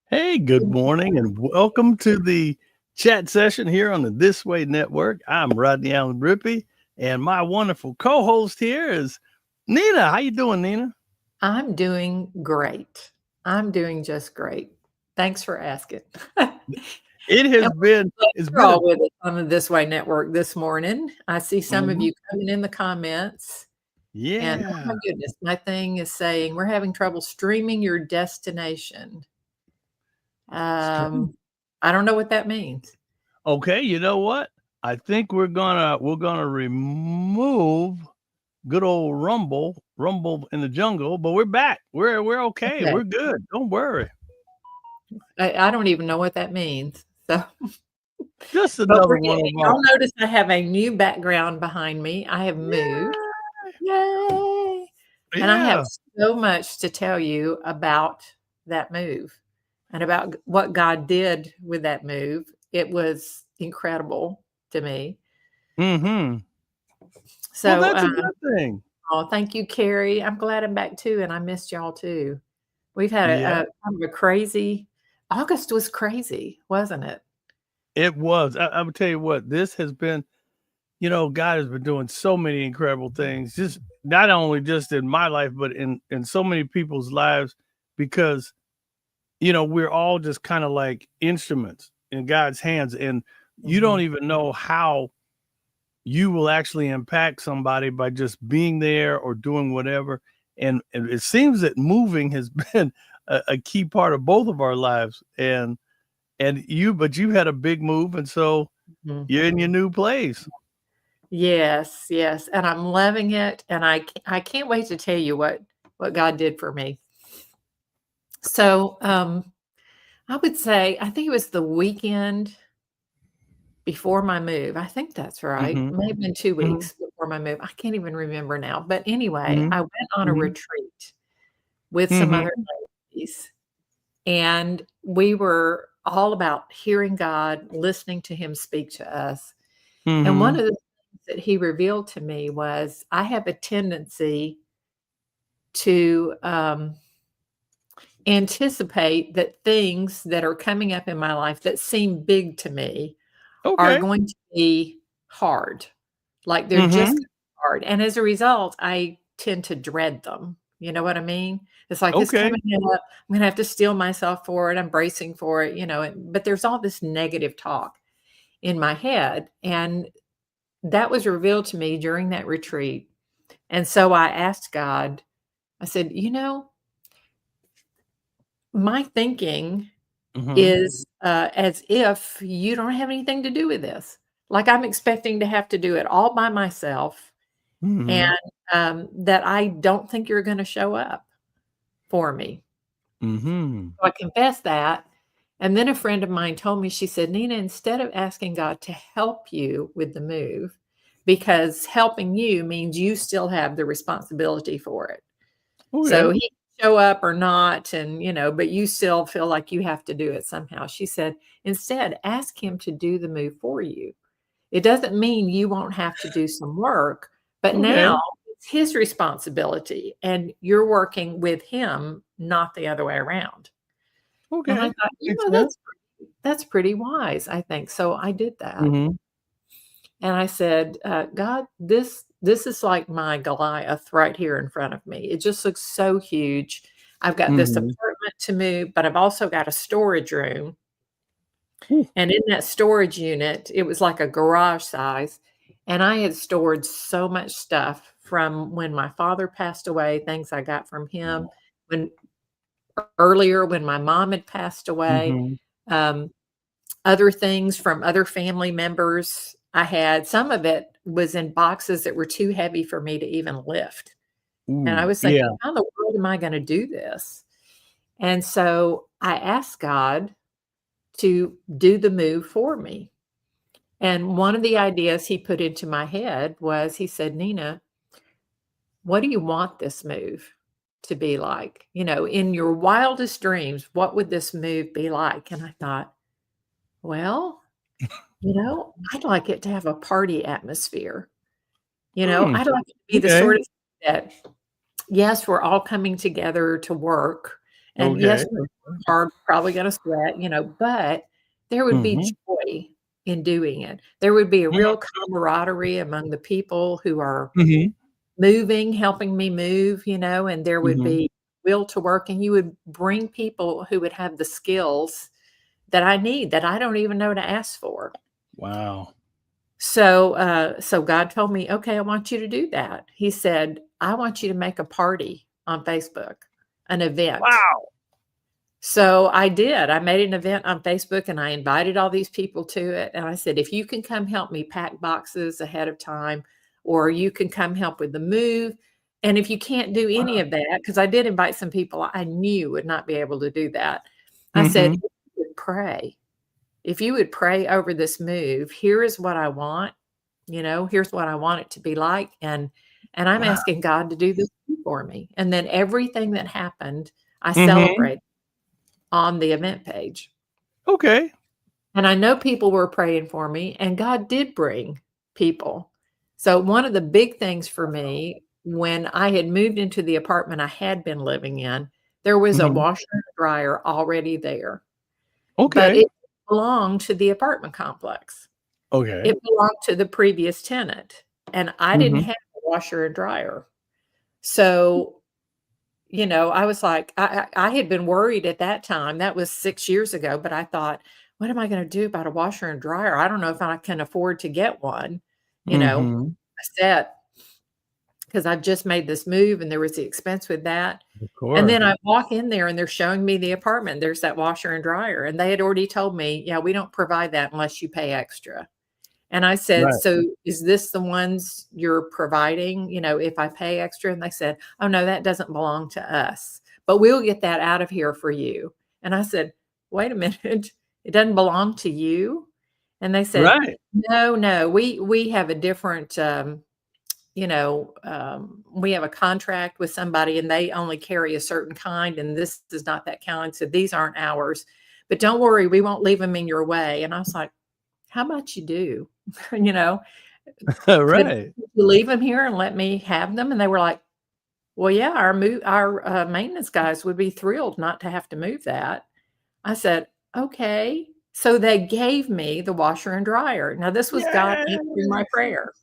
Hey, good morning and welcome to the chat session here on the This Way Network. I'm Rodney Allen Rippey, and my wonderful co-host here is Nina. How you doing, Nina? I'm doing great. I'm doing just great. Thanks for asking. It has And been we're glad it's you're been a all with us on the This Way Network this morning. I see some of Mhm. you coming in the comments, and oh Yeah. my goodness, my thing is saying we're having trouble streaming your destination. Stream. Um, I don't know what that means. Okay, you know what? I think we're gonna remove good old Rumble in the jungle, but we're back. We're okay. Okay. We're good. Don't worry. I don't even know what that means. So, Just but another we're one getting of it. our Y'all notice I have a new background behind me. I have moved. Yeah. Yay! And I have Yeah. so much to tell you about that move and about what God did with that move. It was incredible to me. Mhm. Well, So, that's a good thing. oh, thank you, Carrie. I'm glad I'm back too, and I missed y'all too. We've had Yeah, a kind of a crazy August was crazy, wasn't it? it was. I would tell you what, this has been God has been doing so many incredible things, just not only just in my life, but in so many people's lives because, we're all just kinda like instruments in God's hands, and you don't Mhm. even know how you will actually impact somebody by just being there or doing whatever, and it seems that moving has been a key part of both of our lives, but you had a big move, and so Mhm. you're in your new place. Yes, yes, and I'm loving it, and I can't wait to tell you what God did for me. So, I would say I think it was the weekend before my move. I think that's right. Mhm, May have been 2 mhm, weeks before my move. I can't even remember now, but anyway, mhm, I went on a mhm, retreat with some other mhm, ladies, and we were all about hearing God, listening to Him speak to us, and one mhm. of the things that He revealed to me was I have a tendency to, anticipate that things that are coming up in my life that seem big to me are Okay. going to be hard. Like, they're just Mhm. gonna be hard, and as a result, I tend to dread them. You know what I mean? It's like, "It's Okay. coming up. I'm gonna have to steel myself for it. I'm bracing for it," but there's all this negative talk in my head, and that was revealed to me during that retreat, and so I asked God, I said, my thinking Mhm, is, as if you don't have anything to do with this. Like, I'm expecting to have to do it all by myself, and, mhm, that I don't think you're gonna show up for me. mhm. So I confessed that, and then a friend of mine told me, she said, "Nina, instead of asking God to help you with the move, because helping you means you still have the responsibility for it. Okay. So he can show up or not, and, but you still feel like you have to do it somehow." She said, "Instead, ask him to do the move for you. It doesn't mean you won't have to do some work, but Okay. now it's his responsibility, and you're working with him, not the other way around." And I Okay. thought, Makes sense. that's pretty wise, I think. So I did that. Mhm, And I said, "God, this is like my Goliath right here in front of me. It just looks so huge. I've got this mhm. apartment to move, but I've also got a storage room, Ooh. and in that storage unit, it was like a garage size, and I had stored so much stuff from when my father passed away, things I got from him, when earlier when my mom had passed away, Mhm. um, other things from other family members. I had some of it was in boxes that were too heavy for me to even lift. And I Ooh, was thinking, yeah. "How in the world am I gonna do this?" And so I asked God to do the move for me. And one of the ideas he put into my head was he said, "Nina, what do you want this move to be like? In your wildest dreams, what would this move be like?" And I thought, well, I'd like it to have a party atmosphere. Mm, I'd like it to be the okay. sort of that, yes, we're all coming together to work And Okay. yes, hard, probably gonna sweat, but there would be Mhm. joy in doing it. There would be a Mm. real camaraderie among the people who are Mhm. moving, helping me move, and there would Mhm. be will to work, and you would bring people who would have the skills that I need that I don't even know to ask for. Wow. So God told me, "Okay, I want you to do that." He said, "I want you to make a party on Facebook, an event." Wow. So I did. I made an event on Facebook and I invited all these people to it. And I said, if you can come help me pack boxes ahead of time, or you can come help with the move. And if you can't do any of that, because I did invite some people I knew would not be able to do that, I said, Mhm. if you would pray. If you would pray over this move, here is what I want. Here's what I want it to be like. And I'm Wow. asking God to do this for me. And then everything that happened, I Mhm. celebrate on the event page. Okay. And I know people were praying for me, and God did bring people. So, one of the big things for me when I had moved into the apartment I had been living in, there was a Mhm. washer and dryer already there, but Okay. it belonged to the apartment complex. Okay. It belonged to the previous tenant, and I didn't Mhm. have a washer and dryer. So, I was like, I had been worried at that time. That was 6 years ago, but I thought, "What am I gonna do about a washer and dryer? I don't know if I can afford to get one," Mhm. I said, because 'cause I've just made this move and there was the expense with that. Of And course. then I walk in there and they're showing me the apartment. There's that washer and dryer, and they had already told me, "Yeah, we don't provide that unless you pay extra." And I said, Right. "So is this the ones you're providing, if I pay extra?" And they said, "Oh, no, that doesn't belong to us, but we'll get that out of here for you." And I said, "Wait a minute, it doesn't belong to you?" And they said, Right. "No, no, we have a different, we have a contract with somebody and they only carry a certain kind, and this is not that kind, so these aren't ours. But don't worry, we won't leave them in your way." And I was like, "How about you do?" You know? "Could Right. you leave them here and let me have them?" And they were like, "Well, yeah, our maintenance guys would be thrilled not to have to move that." I said, "Okay." So they gave me the washer and dryer. Now this was God Yeah. answering my prayer,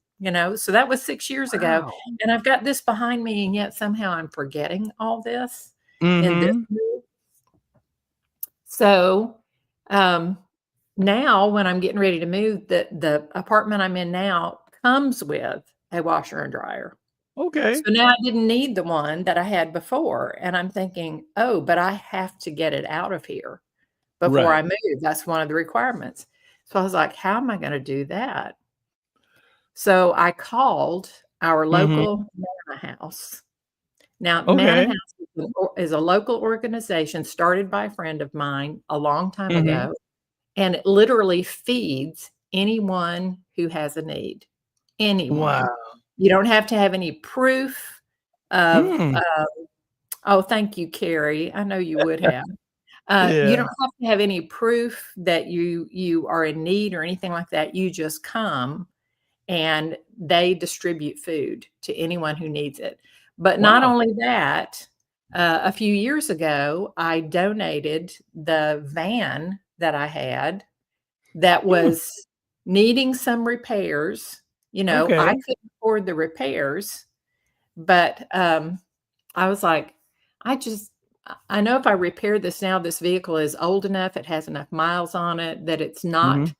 so that was 6 years ago, Wow. and I've got this behind me, and yet somehow I'm forgetting all this in this Mhm. move. So, um, now when I'm getting ready to move, the apartment I'm in now comes with a washer and dryer. Okay. So now I didn't need the one that I had before, and I'm thinking, "Oh, but I have to get it out of here before I Right. move." That's one of the requirements. So I was like, "How am I gonna do that?" So I called our Mhm. local Manna House. Now, Manna Okay. House is a local organization started by a friend of mine a long time Mhm. ago, and it literally feeds anyone who has a need. Anyone. Wow. You don't have to have any proof of, Mm. oh, thank you, Carrie. I know you would have. You Yeah. don't have to have any proof that you are in need or anything like that. You just come and they distribute food to anyone who needs it. But not Wow. only that, a few years ago, I donated the van that I had that Mm. was needing some repairs. I Okay. couldn't afford the repairs, but I was like, I know if I repair this now, this vehicle is old enough, it has enough miles on it that it's not, Mhm.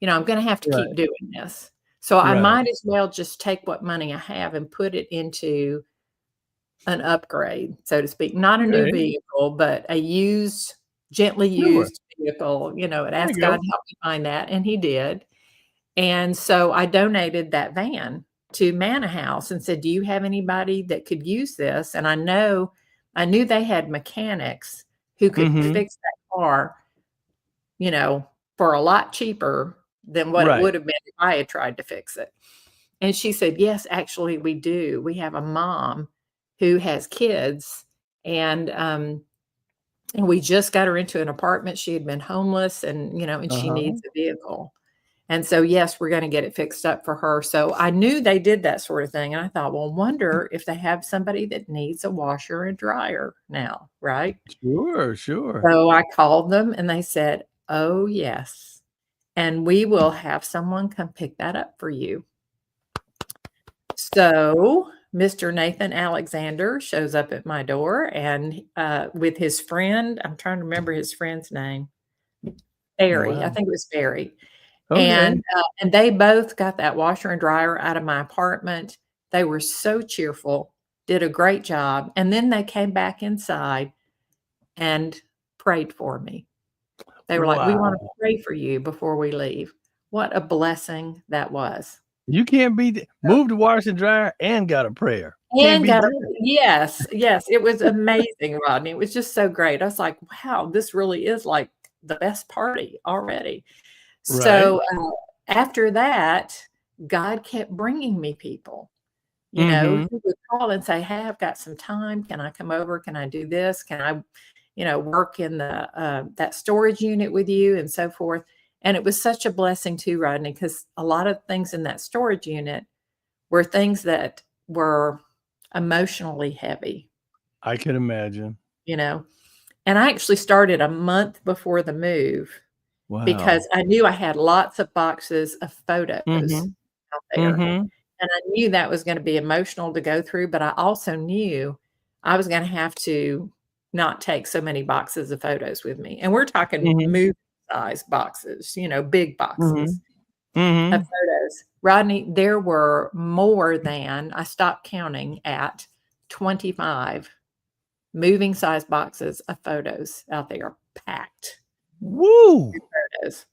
I'm gonna have to keep Right. doing this. So I Right. might as well just take what money I have and put it into an upgrade, so to speak. Not a new Okay. vehicle, but a used, gently Sure. used vehicle, and There ask you God go. to help me find that, and he did. And so I donated that van to Manor House and said, "Do you have anybody that could use this?" And I knew they had mechanics who could Mhm. fix that car, you know, for a lot cheaper than what it Right. would have been if I had tried to fix it. And she said, "Yes, actually, we do. We have a mom who has kids, and we just got her into an apartment. She had been homeless and she Uh-huh. needs a vehicle." And so, yes, we're going to get it fixed up for her. So I knew they did that sort of thing. And I thought, well, wonder if they have somebody that needs a washer and dryer now, right? Sure, sure. So I called them and they said, oh, yes. And we will have someone come pick that up for you. So Mr. Nathan Alexander shows up at my door and with his friend, I'm trying to remember his friend's name, Barry. I Wow. think it was Barry. Okay. And they both got that washer and dryer out of my apartment. They were so cheerful, did a great job. And then they came back inside and prayed for me. They were like, "We want to Wow. pray for you before we leave." What a blessing that was. You can't beat moved the washer and dryer and got a prayer. Can't And beat got a that. yes, yes, it was amazing, Rodney. It was just so great. I was like, "Wow, this really is like the best party already." Right. So, after that, God kept bringing me people. You know, Mhm. he would call and say, "Hey, I've got some time. Can I come over? Can I do this? Can I, work in the that storage unit with you?" And so forth. And it was such a blessing too, Rodney, because a lot of things in that storage unit were things that were emotionally heavy, I can imagine. you know. And I actually started a month before the move because Wow. I knew I had lots of boxes of photos Mhm. out there. Mhm. And I knew that was gonna be emotional to go through, but I also knew I was gonna have to not take so many boxes of photos with me, and we're talking Mhm. movie-size boxes, big boxes Mhm. of Mhm. photos. Rodney, there were more than I stopped counting at 25 moving size boxes of photos out there, packed Woo! with photos.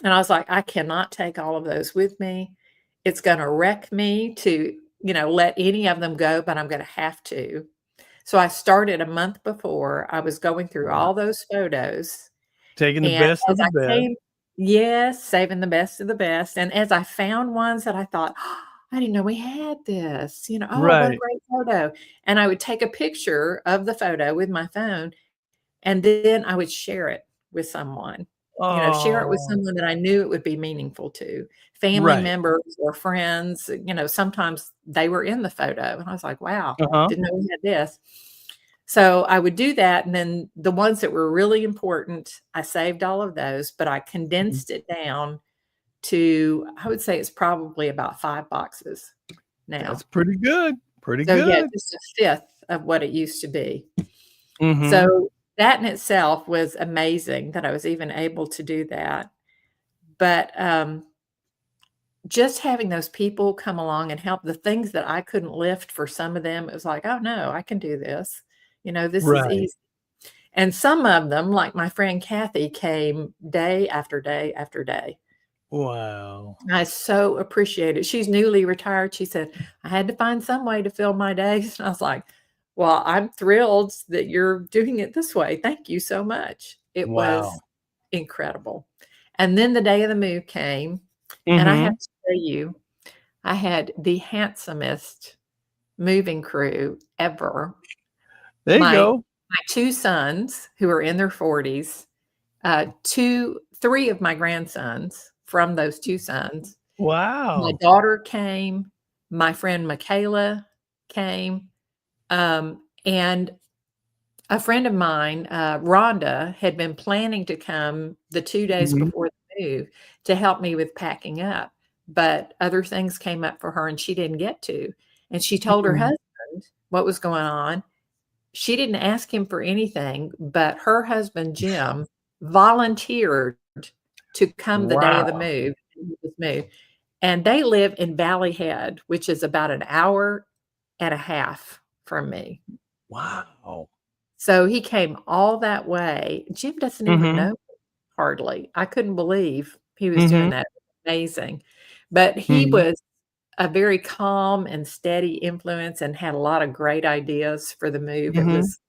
And I was like, "I cannot take all of those with me. It's gonna wreck me to, let any of them go, but I'm gonna have to." So I started a month before. I was going through Wow. all those photos, Taking the and best of as the I best. came yes, saving the best of the best, and as I found ones that I thought, "Oh, I didn't know we had this," "Oh, what a Right. great photo," and I would take a picture of the photo with my phone, and then I would share it with someone, share it with Oh. someone that I knew it would be meaningful to, family Right. members or friends, sometimes they were in the photo, and I was like, "Wow, Uh-huh. didn't know we had this." So, I would do that, and then the ones that were really important, I saved all of those, but I Mhm. condensed it down to I would say it's probably about 5 boxes That's now. pretty good. Pretty So, yeah, good. just a fifth of what it used to be. Mhm. So, that in itself was amazing that I was even able to do that. But, just having those people come along and help the things that I couldn't lift for some of them, it was like, "Oh, no, I can do this. This is Right. easy." And some of them, like my friend Kathy, came day after day after day. Wow. I so appreciate it. She's newly retired. She said, "I had to find some way to fill my days." And I was like, "Well, I'm thrilled that you're doing it this way. Thank you so much." It was Wow. incredible. And then the day of the move came, and I have Mhm. to tell you, I had the handsomest moving crew ever. There you My go. my 2 sons who are in their 40s, 3 of my grandsons from those 2 sons. My Wow. daughter came, my friend Michaela came, and a friend of mine, Rhonda, had been planning to come the 2 days Mhm. before the move to help me with packing up, but other things came up for her and she didn't get to, and she told her Mhm. husband what was going on. She didn't ask him for anything, but her husband, Jim, volunteered to come the day of the Wow. move, and they live in Valley Head, which is about an hour and a half from me. Wow. So he came all that way. Jim doesn't even Mhm. know hardly. I couldn't believe he was doing Mhm. that. Amazing. But he Mhm. was a very calm and steady influence and had a lot of great ideas for the move. It Mhm. was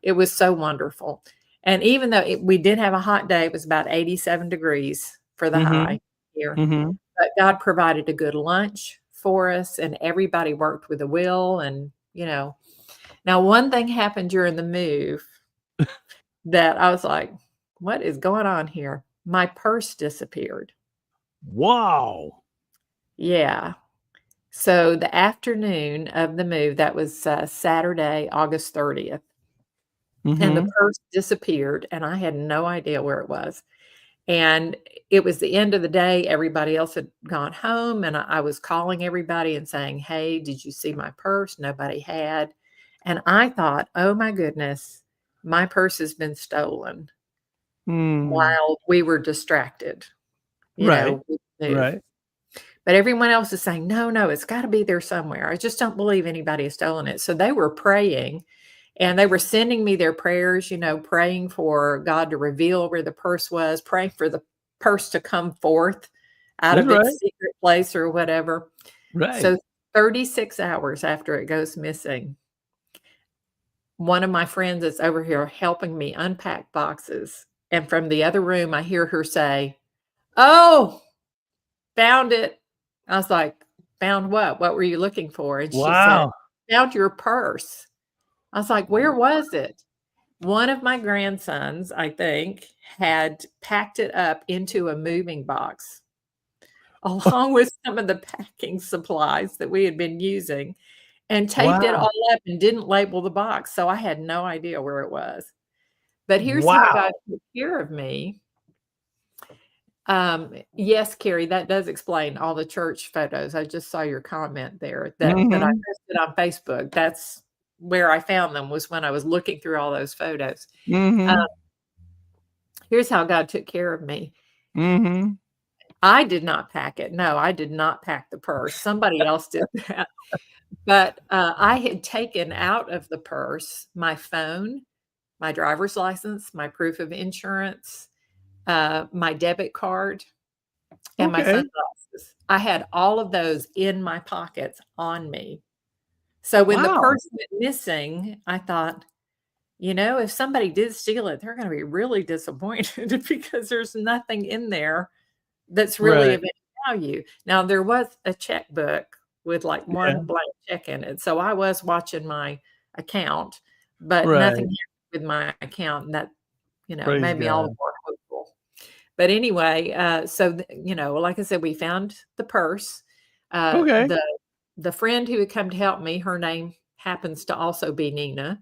it was so wonderful. And even though we did have a hot day, it was about 87 degrees for the high Mhm. here, Mhm. but God provided a good lunch for us and everybody worked with a will and. Now one thing happened during the move that I was like, "What is going on here?" My purse disappeared. Wow. Yeah. So the afternoon of the move, that was Saturday, August 30th, and the Mhm. purse disappeared, and I had no idea where it was. And it was the end of the day. Everybody else had gone home, and I was calling everybody and saying, "Hey, did you see my purse?" Nobody had. And I thought, "Oh my goodness, my purse has been stolen," Mm. while we were distracted, Right. with the move. Right. But everyone else is saying, "No, no, it's gotta be there somewhere. I just don't believe anybody has stolen it." So they were praying, and they were sending me their prayers, praying for God to reveal where the purse was, praying for the purse to come forth out That's of its right. secret place or whatever. Right. So 36 hours after it goes missing, one of my friends is over here helping me unpack boxes, and from the other room, I hear her say, "Oh, found it." I was like, "Found what? What were you looking for?" And she said, Wow. "Found your purse." I was like, "Where was it?" One of my grandsons, I think, had packed it up into a moving box, along with some of the packing supplies that we had been using, and taped it Wow. all up and didn't label the box, so I had no idea where it was. But here's how God Wow. took care of me. Yes, Carrie, that does explain all the church photos. I just saw your comment there that I Mhm. posted on Facebook. That's where I found them, was when I was looking through all those photos. Uh, Mhm. here's how God took care of me. Mhm. I did not pack it. No, I did not pack the purse. Somebody else did that. But, I had taken out of the purse my phone, my driver's license, my proof of insurance, my debit card, and my Okay. sunglasses. I had all of those in my pockets on me. So when the Wow. purse went missing, I thought, if somebody did steal it, they're gonna be really disappointed because there's nothing in there that's really Right. of any value. Now, there was a checkbook with, like, Yeah. one blank check in it, so I was watching my account, but nothing Right. happened with my account, and that, Praise made me all the God. more hopeful. But anyway, so, like I said, we found the purse. Uh, Okay. the the friend who had come to help me, her name happens to also be Nina,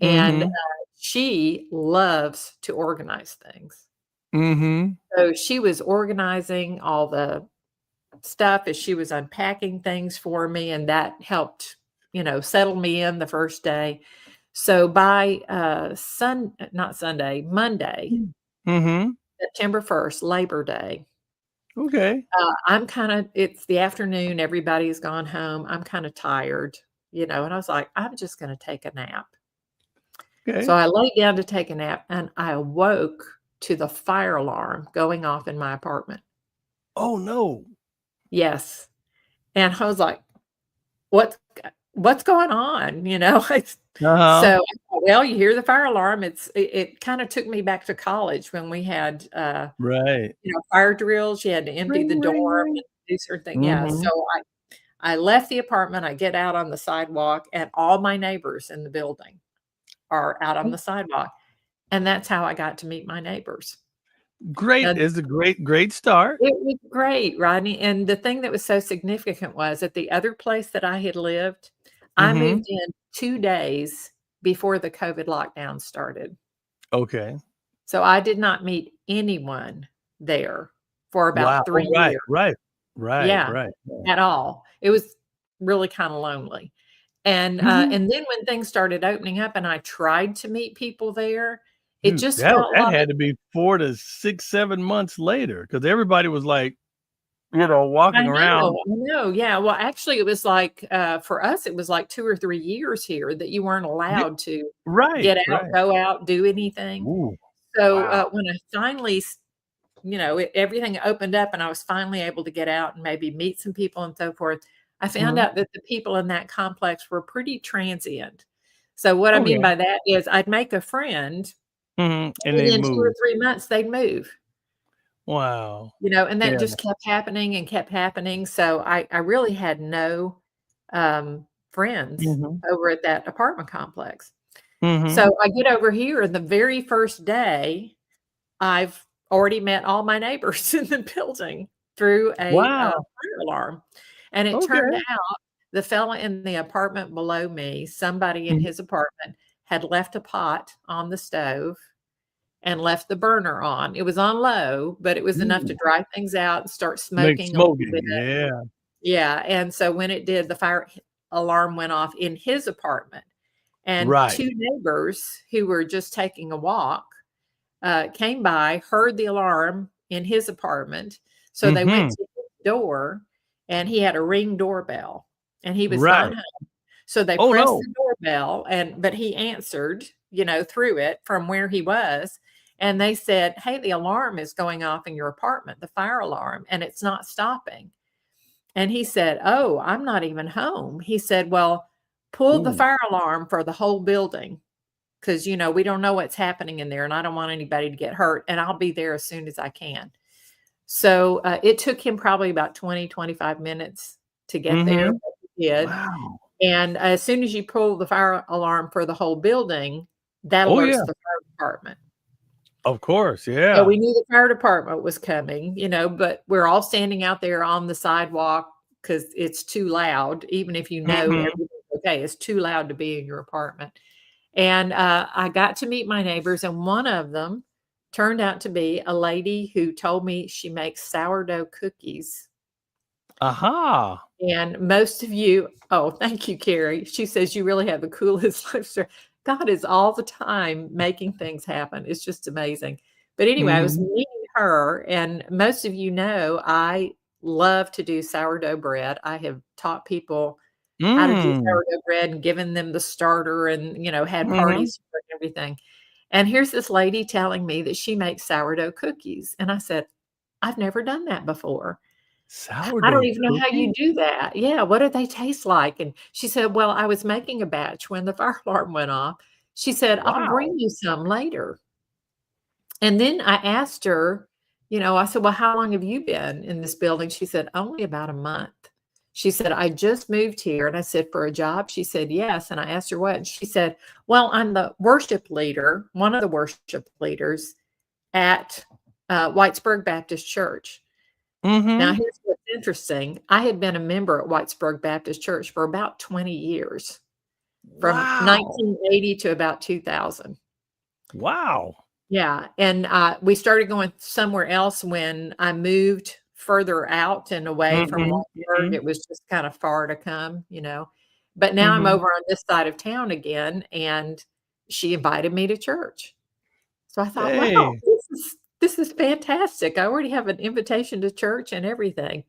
and, Mhm. she loves to organize things. Mhm. So she was organizing all the stuff as she was unpacking things for me, and that helped, settle me in the first day. So by, not Sunday, Monday, Mhm. September 1st, Labor Day, Okay. I'm kinda it's the afternoon, everybody's gone home, I'm kinda tired, and I was like, "I'm just gonna take a nap." So Okay. I laid down to take a nap, and I awoke to the fire alarm going off in my apartment. Oh, no. Yes, and I was like, "What's going on?" It's Uh-huh. so, well, you hear the fire alarm, it kinda took me back to college when we had, Right. fire drills, you had to empty the Ring, ring, dorm ring. and do certain things, yeah, so Mhm. I left the apartment, I get out on the sidewalk, and all my neighbors in the building are out on the sidewalk, and that's how I got to meet my neighbors. Great. And It's a great, great start. it was great, Rodney, and the thing that was so significant was at the other place that I had lived, I moved Mhm. in 2 days before the COVID lockdown started. Okay. So I did not meet anyone there for Wow. about 3 Oh, right, years. right. Right, Yeah, right, right. at all. It was really kinda lonely. And, Mhm. and then when things started opening up and I tried to meet people there, it Dude, just that felt that like had to be 4 to 6, 7 months later because everybody was, like, walking around. I know, yeah. Well, actually, it was like, for us, it was like 2 or 3 years here that you weren't Ye allowed to right, get out, right. go out, do anything. Ooh, So, wow. when I finally everything opened up and I was finally able to get out and maybe meet some people and so forth, I found Mhm. out that the people in that complex were pretty transient. So, what I mean Okay. by that is I'd make a friend, Mhm, and and they within 2 or moved. 3 months, they'd move. Wow. And that Yeah. just kept happening and kept happening, so I really had no, friends Mhm. over at that apartment complex. Mhm. So I get over here, and the very first day, I've already met all my neighbors in the building. through a Wow. fire alarm. And it turned Okay. out the fella in the apartment below me, somebody in Mhm. his apartment had left a pot on the stove and left the burner on. It was on low, but it was enough to Mm. dry things out and start Make smoking a little smoking. bit. Yeah. Yeah, and so when it did, the fire alarm went off in his apartment, and Right. 2 neighbors who were just taking a walk, came by, heard the alarm in his apartment, so they went Mhm. to his door, and he had a Ring doorbell, and he was not Right. home. So they Oh, pressed no. the doorbell, but he answered, through it from where he was, and they said, "Hey, the alarm is going off in your apartment, the fire alarm, and it's not stopping." And he said, "Oh, I'm not even home." He said, "Well, pull the Ooh. fire alarm for the whole building because, we don't know what's happening in there and I don't want anybody to get hurt, and I'll be there as soon as I can." So it took him probably about 20, 25 minutes to get there, Mhm. but he did. Wow. And as soon as you pull the fire alarm for the whole building, that Oh, alerts yeah. the fire department. Of course. So Yeah. we knew the fire department was coming, but we're all standing out there on the sidewalk because it's too loud, even if you know Mhm. everything's okay, it's too loud to be in your apartment. And I got to meet my neighbors, and one of them turned out to be a lady who told me she makes sourdough cookies. Aha. And most of you, oh, thank you, Carrie. She says, "You really have the coolest life story." God is all the time making things happen. It's just amazing. But anyway, I was Mhm. meeting her, and most of you know I love to do sourdough bread. I have taught people how to do Mm. sourdough bread and given them the starter and, had Mhm. parties for it and everything. And here's this lady telling me that she makes sourdough cookies. And I said, "I've never done that before. I don't Sourdough even know how you cookie? do that." Yeah, "What do they taste like?" And she said, "Well, I was making a batch when the fire alarm went off." She said, "I'll Wow. bring you some later." And then I asked her, I said, "Well, how long have you been in this building?" She said, "Only about a month." She said, "I just moved here." And I said, "For a job?" She said, "Yes." And I asked her what. And she said, "Well, I'm the worship leader, one of the worship leaders at Whitesburg Baptist Church." Now, Mhm. here's what's interesting. I had been a member at Whitesburg Baptist Church for about 20 years, from Wow. 1980 to about 2000. Wow. Yeah, and, we started going somewhere else when I moved further out and away from Mhm. Whitesburg. Mhm. It was just kind of far to come. But now I'm Mhm. over on this side of town again, and she invited me to church. So I thought, "Wow, Hey. this is fantastic. I already have an invitation to church and everything."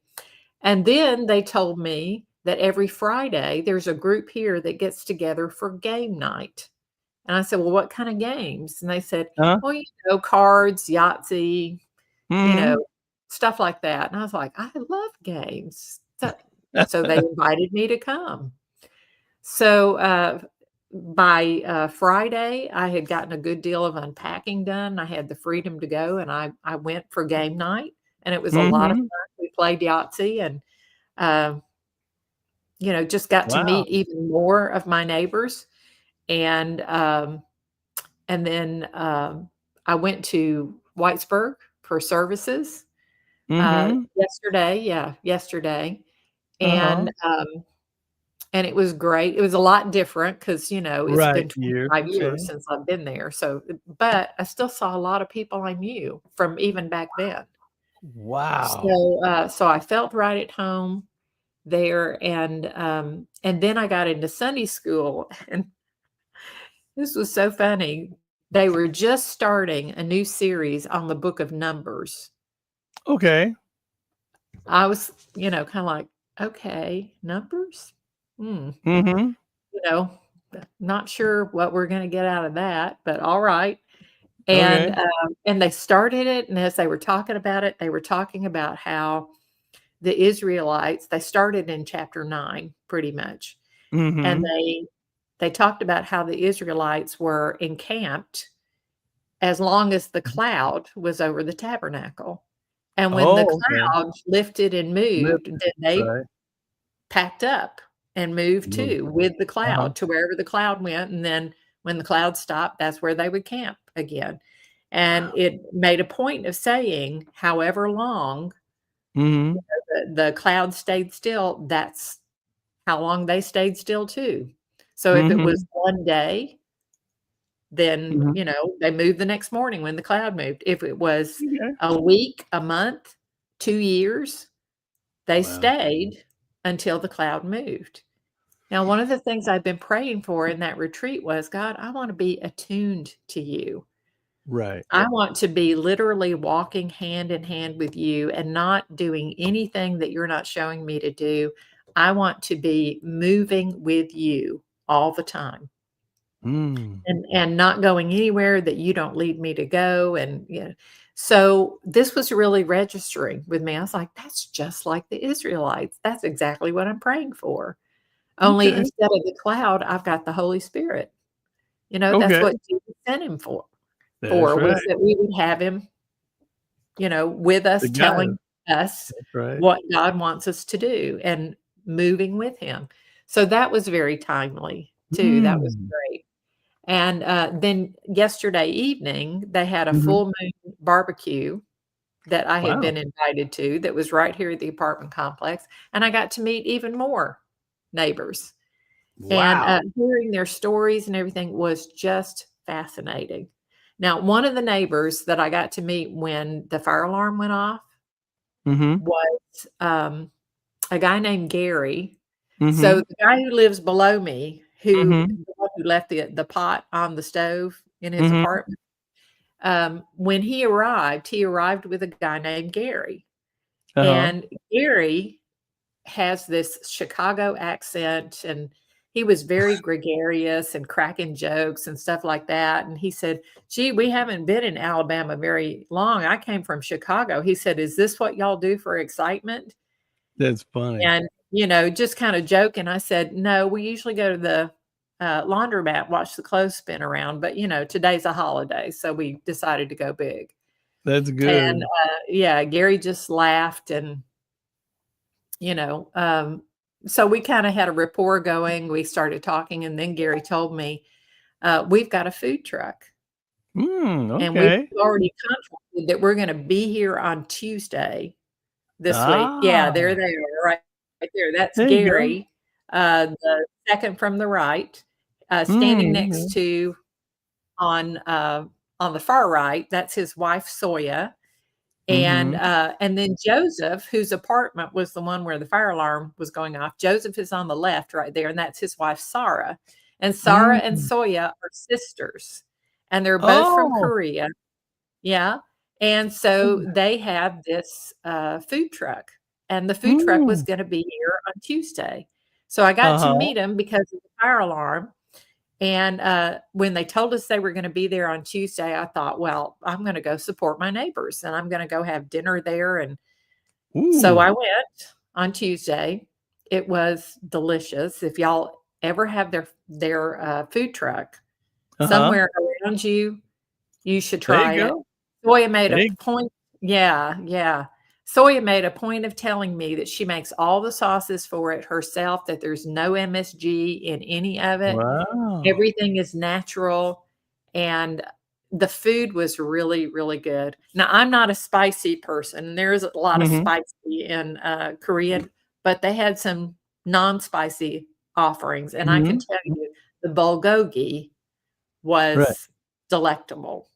And then they told me that every Friday there's a group here that gets together for game night. And I said, "Well, what kind of games?" And they said, Huh? "Well, cards, Yahtzee, you know, Mhm. stuff like that." And I was like, "I love games." So they invited me to come. So by Friday, I had gotten a good deal of unpacking done. I had the freedom to go, and I went for game night, and it was a lot of Mhm. fun. We played Yahtzee, and um, just got to Wow. meet even more of my neighbors. And then I went to Whitesburg for services Mhm. yesterday. Yeah, yesterday, Uh-huh. and it was great. It was a lot different because it's Right. been Years. 25 Okay. years since I've been there. So, but I still saw a lot of people I knew from even back then. Wow. So I felt right at home there, and then I got into Sunday school, and this was so funny. They were just starting a new series on the book of Numbers. Okay. I was, kinda like, "Okay, Numbers? Hmm, Mhm. you know, not sure what we're gonna get out of that, but alright." And, Okay. and they started it, and as they were talking about it, they were talking about how the Israelites they started in chapter 9 pretty much, and Mhm. they talked about how the Israelites were encamped as long as the cloud was over the tabernacle. And when the Oh, okay. cloud lifted and moved, Lifted. then they Right. packed up and moved Move. too with the Uh-huh. cloud to wherever the cloud went, and then when the cloud stopped, that's where they would camp again. And Wow. it made a point of saying, however long Mhm. The cloud stayed still. That's how long they stayed still too. So if it was Mhm. one day, then, Mhm. they moved the next morning when the cloud moved. If it was Okay. a week, a month, 2 years, they Wow. stayed until the cloud moved. Now, one of the things I've been praying for in that retreat was, "God, I wanna be attuned to you. Right. I want to be literally walking hand in hand with you and not doing anything that you're not showing me to do. I want to be moving with you all the time." Mm. And not going anywhere that you don't lead me to go, so this was really registering with me. I was like, "That's just like the Israelites. That's exactly what I'm praying for. Only Okay. instead of the cloud, I've got the Holy Spirit." That's Okay. what Jesus sent him That's right. was that we would have him, with The us, guide. telling us That's right. what God wants us to do and moving with him. So that was very timely too. That was Mm. great. And, then yesterday evening, they had a Mhm. full moon barbecue that I had Wow. been invited to that was right here at the apartment complex, and I got to meet even more neighbors. And, Wow. hearing their stories and everything was just fascinating. Now, one of the neighbors that I got to meet when the fire alarm went off Mhm. was, a guy named Gary. So Mhm. the guy who lives below me, Mhm. the one who left the pot on the stove in his Mhm. apartment, when he arrived with a guy named Gary. Uh-huh. And Gary has this Chicago accent, and he was very gregarious and cracking jokes and stuff like that, and he said, "Gee, we haven't been in Alabama very long. I came from Chicago." He said, "Is this what y'all do for excitement?" That's funny. And, just kinda joking, I said, "No, we usually go to the, laundromat, watch the clothes spin around, but, today's a holiday, so we decided to go big." That's And, good. yeah, Gary just laughed and, you know, um, so we kinda had a rapport going, we started talking, and then Gary told me, "We've got a food truck, and we've Okay. already contracted that we're gonna be here on Tuesday this week." Yeah, there Ah, they are, right there. That's there you go. Gary, the second from the right, standing next Okay. to on the far right, that's his wife, Soya. Mhm. And then Joseph, whose apartment was the one where the fire alarm was going off, Joseph is on the left right there, and that's his wife, Sarah. And Sarah and Mm. Soya are sisters, and they're both from Oh. Korea. Yeah. And so they have this, food truck, and the food truck was Mm. gonna be here on Tuesday. So I got to Uh-huh. meet him because of the fire alarm, and, when they told us they were gonna be there on Tuesday, I thought, "Well, I'm gonna go support my neighbors, and I'm gonna go have dinner there," and so Ooh. I went on Tuesday. It was delicious. If y'all ever have their food truck Uh-huh. somewhere around you, you should There you try it. go. Soya made a There you point. Yeah, yeah. Soya made a point of telling me that she makes all the sauces for it herself, that there's no MSG in any of it. Wow. Everything is natural, and the food was really, really good. Now, I'm not a spicy person, there is a lot of Mhm. spicy in, Korean, but they had some non-spicy offerings, and I can Mhm. tell you the bulgogi Right. was delectable.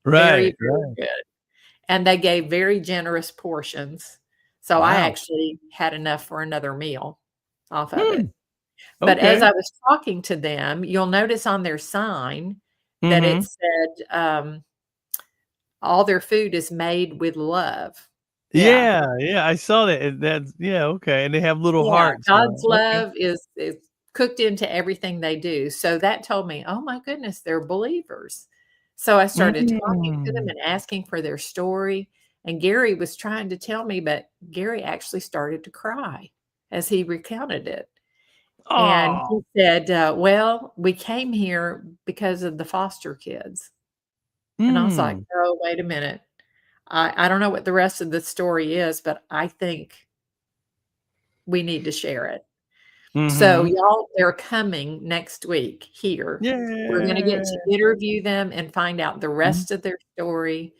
Very, Right, very right. good, and they gave very generous portions, so I Wow. actually had enough for another meal off of Hmm. it. But as Okay. I was talking to them, you'll notice on their sign that it Mhm. said, all their food is made with love. Yeah. Yeah, yeah, I saw that, and that's yeah, okay, and they have little Yeah, hearts God's on okay. love is cooked into everything they do. So that told me, "Oh my goodness, they're believers." So I started talking to them Mm. and asking for their story, and Gary was trying to tell me, but Gary actually started to cry as he recounted it. And Aw. he said, "Well, we came here because of the foster kids." And I was like, Mm. "Oh, wait a minute. I don't know what the rest of the story is, but I think we need to share it." So, Mhm. y'all, they're coming next week here. We're gonna get to Yeah. interview them and find out the Mhm. rest of their story.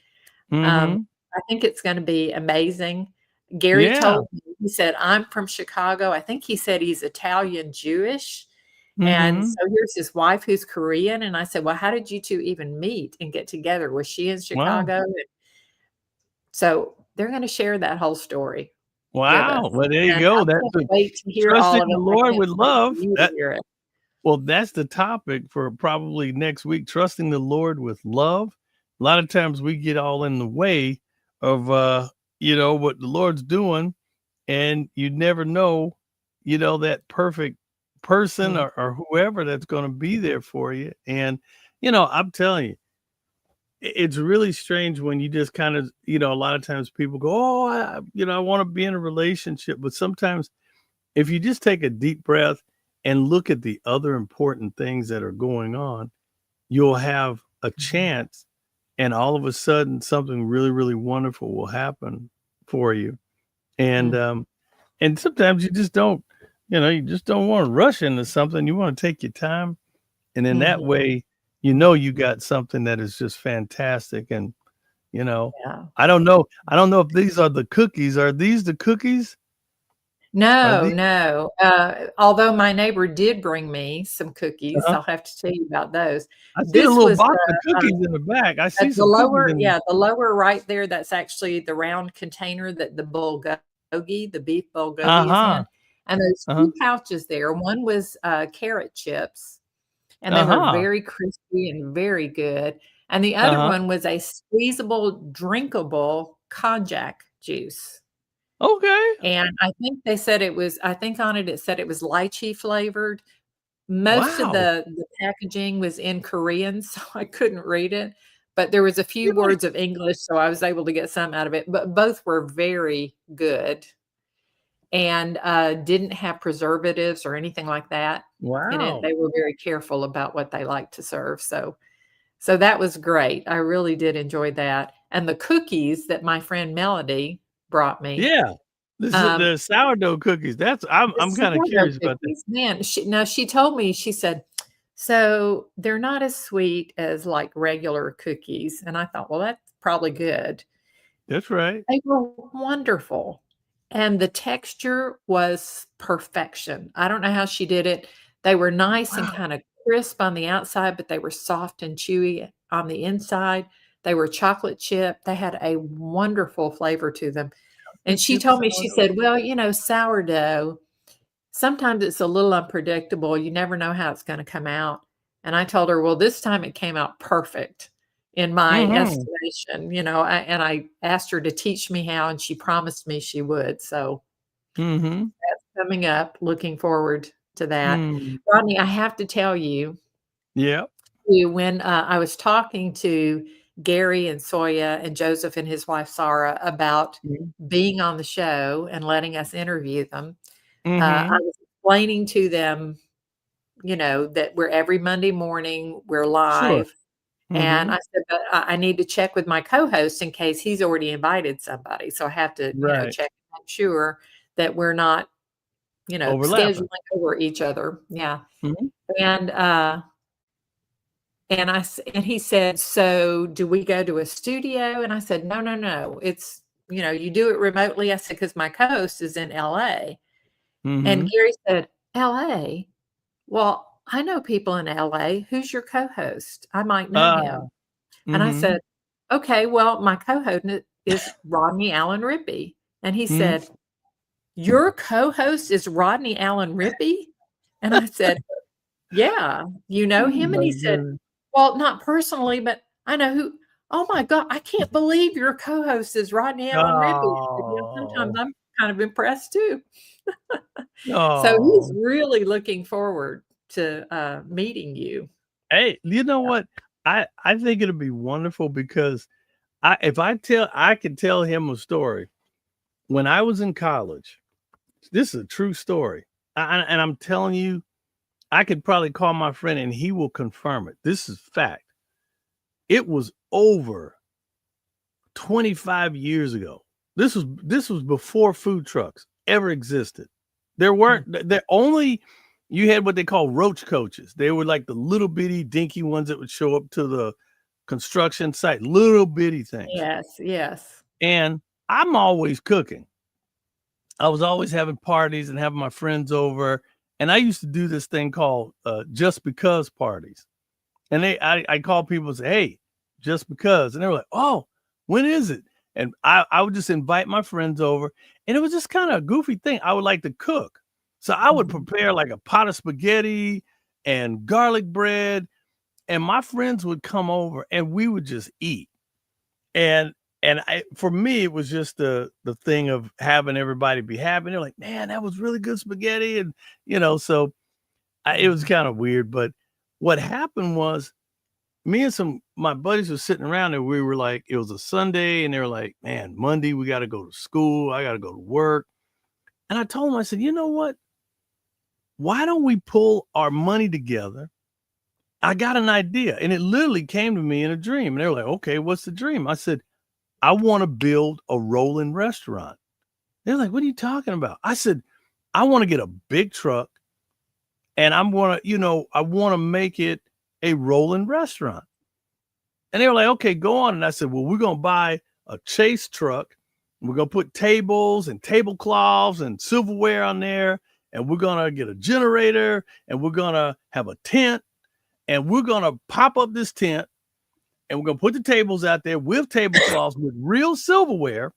Um, Mhm. I think it's gonna be amazing. Gary Yeah. told me, he said, "I'm from Chicago." I think he said he's Italian Jewish. And Mhm. so here's his wife who's Korean. And I said, "Well, how did you two even meet and get together? Was she in Wow. Chicago?" And so they're going to share that whole story with us. Wow. Well, there you And go. I That's can't the wait to hear all trusting of the it. I Lord can't with wait for love. you to hear it. Well, that's the topic for probably next week, trusting the Lord with love. A lot of times we get all in the way of what the Lord's doing, and you never know, that perfect person Mm, or whoever that's going to be there for you. And I'm telling you, it's really strange when you just kind of, a lot of times people go, "Oh, I want to be in a relationship," but sometimes if you just take a deep breath and look at the other important things that are going on, you'll have a mhm, chance, and all of a sudden something really, really wonderful will happen for you. And mm, and sometimes you just don't want to rush into something. You want to take your time. And in that mhm. way, you got something that is just fantastic. And you know, Yeah. I don't know. I don't know if these are the cookies. Are these the cookies? Are No, these no. Although my neighbor did bring me some cookies, uh I'll have to tell you about those. I see a This little was box of cookies in the back. I see the some cookies lower, in yeah, the lower right there, that's actually the round container that the bulgogi, the beef bulgogi is Uh-huh. in. And those Uh-huh. 2 pouches there, one was, carrot chips, and they were Uh-huh. very crispy and very good, and the other Uh-huh. one was a squeezable, drinkable konjac juice. Okay. And I think on it, it said it was lychee flavored. Most of Wow. the packaging was in Korean, so I couldn't read it, but there was a few You like words of English, so I was able to get some out of it, but both were very good and, didn't have preservatives or anything like that in it. wow. They were very careful about what they like to serve, so that was great. I really did enjoy that, and the cookies that my friend Melody brought me, Yeah. This is um the sourdough cookies. That's the I'm kinda sourdough curious about that. cookies, man, she told me, she said, "So, they're not as sweet as, like, regular cookies," and I thought, "Well, that's probably good." That's right. They were wonderful, and the texture was perfection. I don't know how she did it. They were nice and Wow. kinda crisp on the outside, but they were soft and chewy on the inside. They were chocolate chip. They had a wonderful flavor to them, The and she chip told me, she sourdough. said, "Well, sourdough, sometimes it's a little unpredictable, you never know how it's gonna come out." And I told her, "Well, this time it came out perfect in my Mhm. estimation," and I asked her to teach me how, and she promised me she would, so Mhm. that's coming up, looking forward to that. Mm. Rodney, I have to tell you, Yeah. when, I was talking to Gary and Soya and Joseph and his wife Sarah about Mhm. being on the show and letting us interview them, I Mhm. was explaining to them, that we're every Monday morning, we're Sure. live, and Mhm. I said, "But I need to check with my co-host in case he's already invited somebody, so I have to, Right. check and make sure that we're not, Overlapping. scheduling over each other." Yeah, Mhm. and, and he said, "So, do we go to a studio?" And I said, "No, no, no, it's, you do it remotely." I said, "'Cause my co-host is in LA." And Mhm. Gary said, "LA? Well, I know people in LA. Who's your co-host? I might know Ah. him." And I Mhm. said, "Okay, well, my co-host is Rodney Allen Rippey." And he Mhm. said, "Your co-host is Rodney Allen Rippey?" And I said, "Yeah, you know Oh him?" And my he said, goodness. "Well, not personally, but I know who." "Oh my god, I can't believe your co-host is Rodney Allen Rippey." I said, "Yeah, sometimes Oh. I'm kind of impressed too." So he's Oh. really looking forward to, meeting you. Hey, you know what? I think it'll be wonderful because I could tell him a story. When I was in college, this is a true story. And I'm telling you, I could probably call my friend and he will confirm it. This is fact. It was over 25 years ago. This was before food trucks ever existed. There Mm, weren't there only you had what they call roach coaches. They were like the little bitty dinky ones that would show up to the construction site, little bitty things. yes, yes. And I'm always cooking. I was always having parties and having my friends over. And I used to do this thing called just because parties. And I call people and say, hey, just because. And they were like, oh, when is it? And I would just invite my friends over. And it was just kind of a goofy thing. I would like to cook. So I would prepare like a pot of spaghetti and garlic bread. And my friends would come over and we would just eat. And for me, it was just the thing of having everybody be happy. They're like, man, that was really good spaghetti. And, so it was kind of weird. But what happened was me and my buddies were sitting around and we were like, it was a Sunday and they were like, man, Monday, we got to go to school. I got to go to work. And I told them, I said, you know what? Why don't we pull our money together? I got an idea. And it literally came to me in a dream. And they were like, okay, what's the dream? I said, I want to build a rolling restaurant. They're like, what are you talking about? I said, I want to get a big truck and I want to make it a rolling restaurant. And they were like, okay, go on. And I said, well, we're going to buy a Chase truck. We're going to put tables and tablecloths and silverware on there. And we're going to get a generator and we're going to have a tent and we're going to pop up this tent. And we're going to put the tables out there with tablecloths with real silverware.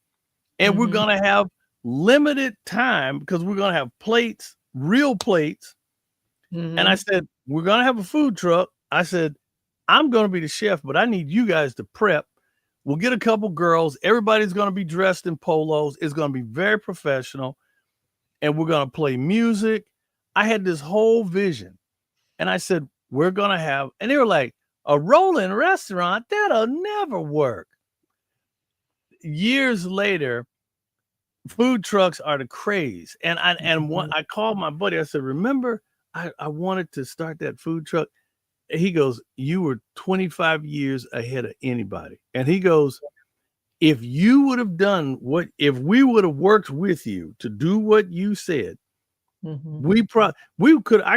And we're going to have limited time because we're going to have plates, real plates. And I said, we're going to have a food truck. I said, I'm going to be the chef, but I need you guys to prep. We'll get a couple girls. Everybody's going to be dressed in polos. It's going to be very professional. And we're going to play music. I had this whole vision. And I said, we're going to have, and they were like, a rolling restaurant, that'll never work. Years later, food trucks are the craze. And I called my buddy. I said, remember, I wanted to start that food truck. He goes, you were 25 years ahead of anybody. And he goes, if you would have done if we would have worked with you to do what you said, I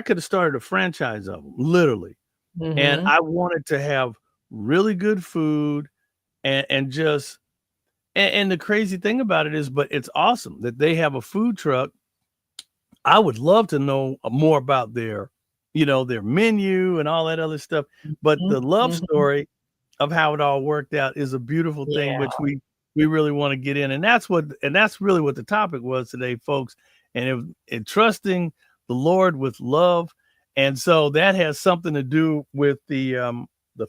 could have started a franchise of them, literally. And I wanted to have really good food and the crazy thing about it is, but it's awesome that they have a food truck. I would love to know more about their menu and all that other stuff. But the love story of how it all worked out is a beautiful thing, which we really want to get in. And that's really what the topic was today, folks. And trusting the Lord with love. And so that has something to do with the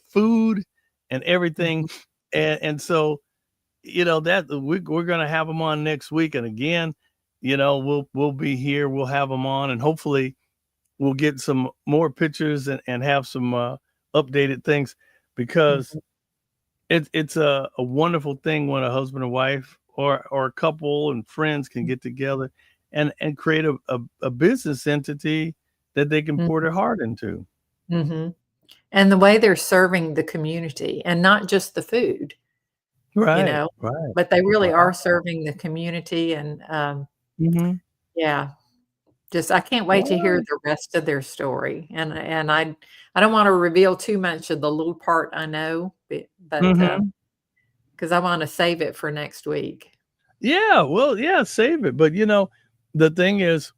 food and everything. And so, that we're going to have them on next week. And again, we'll be here. We'll have them on and hopefully we'll get some more pictures and have some updated things because it's a wonderful thing when a husband and wife or a couple and friends can get together and create a business entity that they can pour their heart into. And the way they're serving the community and not just the food, right. But they really are serving the community. And I can't wait to hear the rest of their story. And I don't want to reveal too much of the little part I know, but because I want to save it for next week. Yeah, well, yeah, save it. But the thing is,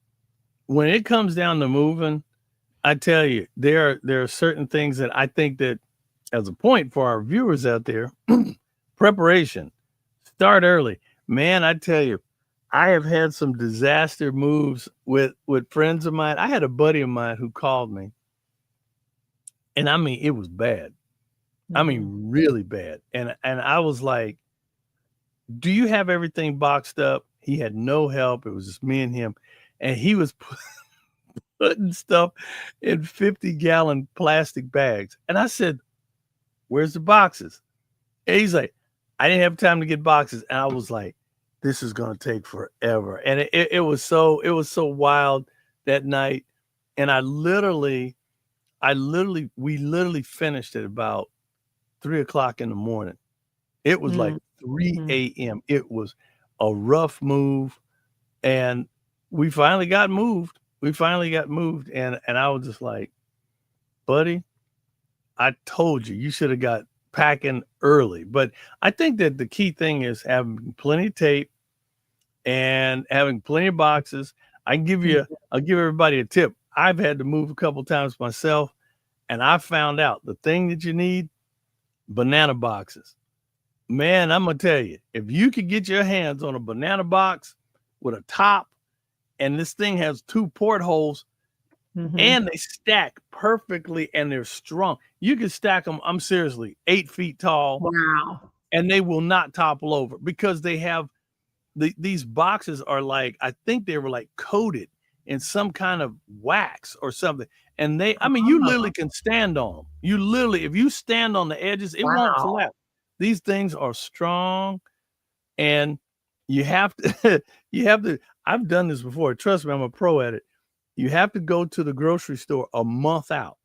when it comes down to moving, I tell you, there are certain things that I think that as a point for our viewers out there, preparation, start early. Man, I tell you, I have had some disaster moves with friends of mine. I had a buddy of mine who called me. And I mean, it was bad. I mean, really bad. And I was like, do you have everything boxed up? He had no help. It was just me and him. And he was putting stuff in 50-gallon plastic bags. And I said, where's the boxes? And he's like, I didn't have time to get boxes. And I was like, this is going to take forever. And it was so wild that night. And we literally finished at about 3:00 in the morning. It was like 3 a.m. It was a rough move. And we finally got moved. And I was just like, buddy, I told you should have got packing early. But I think that the key thing is having plenty of tape, and having plenty of boxes. I'll give everybody a tip. I've had to move a couple times myself, and I found out the thing that you need, banana boxes. Man, I'm gonna tell you, if you could get your hands on a banana box with a top, and this thing has 2 portholes, and they stack perfectly, and they're strong. You can stack them, I'm seriously 8 feet tall, Wow. and they will not topple over because they have these boxes are like, I think they were like coated in some kind of wax or something. And I mean, you literally can stand on them. You literally, if you stand on the edges, it won't Wow. collapse. These things are strong, and you have to, I've done this before. Trust me, I'm a pro at it. You have to go to the grocery store a month out,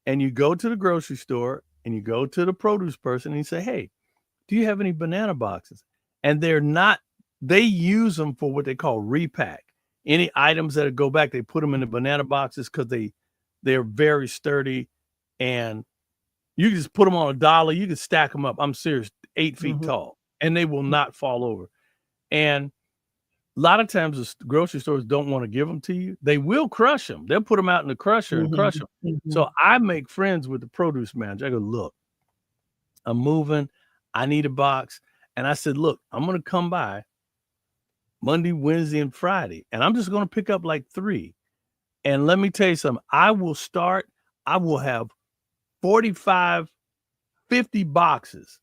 and you go to the grocery store and you go to the produce person and you say, hey, do you have any banana boxes? And they use them for what they call repack. Any items that go back, they put them in the banana boxes because they're very sturdy, and you can just put them on a dollar. You can stack them up. I'm serious, 8 feet tall, and they will not fall over. And a lot of times the grocery stores don't want to give them to you. They will crush them. They'll put them out in the crusher and crush them. So I make friends with the produce manager. I go, look, I'm moving. I need a box. And I said, look, I'm going to come by Monday, Wednesday, and Friday, and I'm just going to pick up like 3. And let me tell you something. I will have 45, 50 boxes.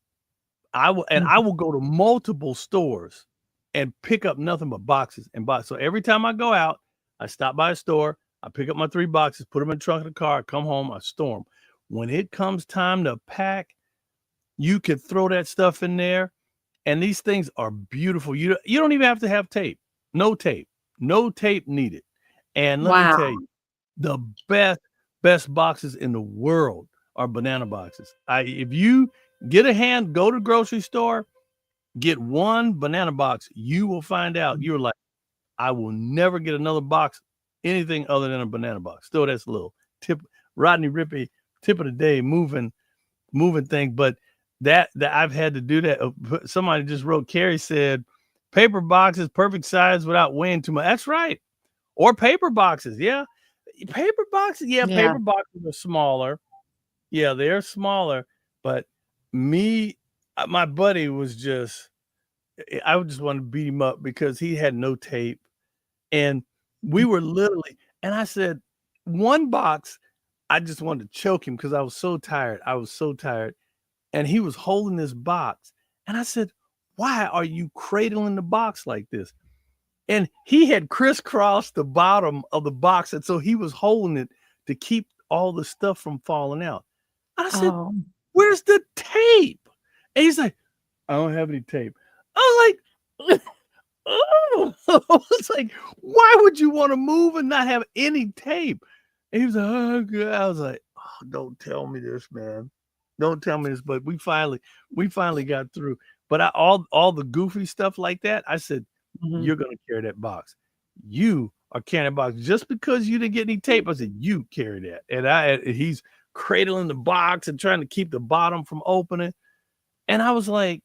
I will go to multiple stores and pick up nothing but boxes and boxes. So every time I go out, I stop by a store, I pick up my 3 boxes, put them in the trunk of the car, I come home, I store them. When it comes time to pack, you can throw that stuff in there, and these things are beautiful. You don't even have to have tape. No tape needed. And let me tell you, the best boxes in the world are banana boxes. If you go to the grocery store, get 1 banana box, you will find out, you're like, I will never get another box, anything other than a banana box. Still, that's a little tip, Rodney Rippey, tip of the day, moving thing. But that I've had to do that. Somebody just wrote, Carrie said, paper boxes, perfect size without weighing too much. That's right. Or paper boxes. Yeah. Paper boxes. Yeah. Paper boxes are smaller. Yeah. They're smaller. But my buddy was I would just want to beat him up because he had no tape. And we were literally, and I said, 1 box, I just wanted to choke him because I was so tired. And he was holding this box. And I said, why are you cradling the box like this? And he had crisscrossed the bottom of the box. And so he was holding it to keep all the stuff from falling out. And I said, where's the tape? And he's like, I don't have any tape. I was like, oh, I was like, why would you want to move and not have any tape? And he was like, oh, God. I was like, oh, don't tell me this, man. Don't tell me this. But we finally got through. But all the goofy stuff like that, I said, you're going to carry that box. You are carrying that box. Just because you didn't get any tape, I said, you carry that. And he's cradling the box and trying to keep the bottom from opening. And I was like,